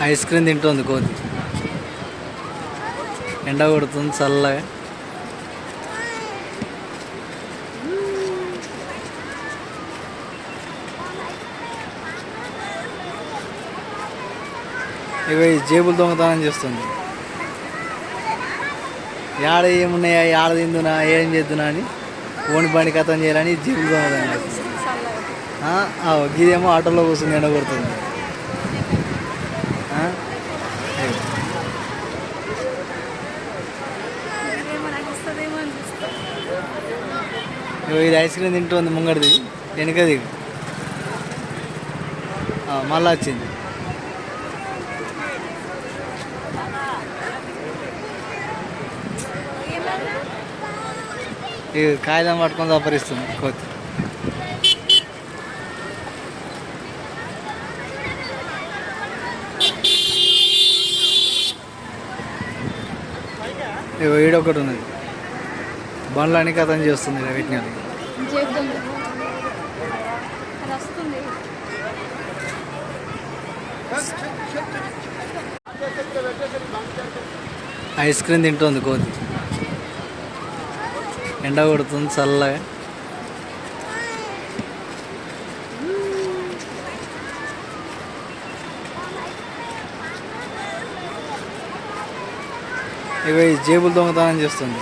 Ice cream తింటుంది కోతి. ఎండ కొడుతుంది చల్లగా. ఇవి జేబులు దొంగతనం చేస్తుంది. ఏడ ఏమున్నాయా, ఏడ తిందునా, ఏం చేద్దునా అని ఓని బండి కథం చేయాలని జేబులు దొంగతనం చేస్తుంది. గిదేమో ఆటోలో కూర్చుంది, ఎండ కొడుతుంది. ఇది ఐస్ క్రీమ్ తింటుంది ముంగడిది, వెనుకది మళ్ళా వచ్చింది. ఇది కాగితం పట్టుకొని సపరిస్తుంది కోతి. ఈడొకటి ఉన్నది, బండ్లని కథం చేస్తుంది వీటిని. ఐస్ క్రీమ్ తింటుంది కోతి. ఎండ కొడుతుంది చల్లగా. ఇవి జేబులు దొంగతనం చేస్తుంది.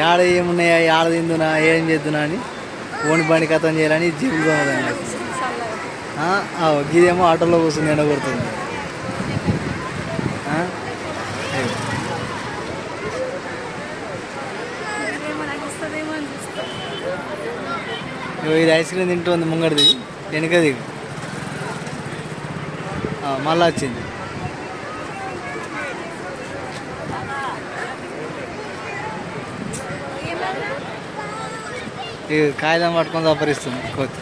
ఏడ ఏమున్నాయా, ఏడ తిందునా, ఏం చేద్దునా అని ఓని బండి కథం చేయాలని జేబులు దొంగతనం చేస్తుంది. గిదేమో ఆటోలో కూర్చుంది, ఎండ కొడుతుంది. ఇది ఐస్ క్రీమ్ తింటుంది ముంగడిది, వెనుకది మళ్ళా వచ్చింది. ఇది కాగితం పట్టుకొని సపరిస్తుంది కోతి.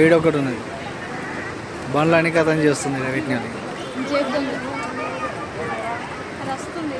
ఈడొకటి ఉన్నది, బండ్లని కథం చేస్తుంది వీటిని. వస్తుంది.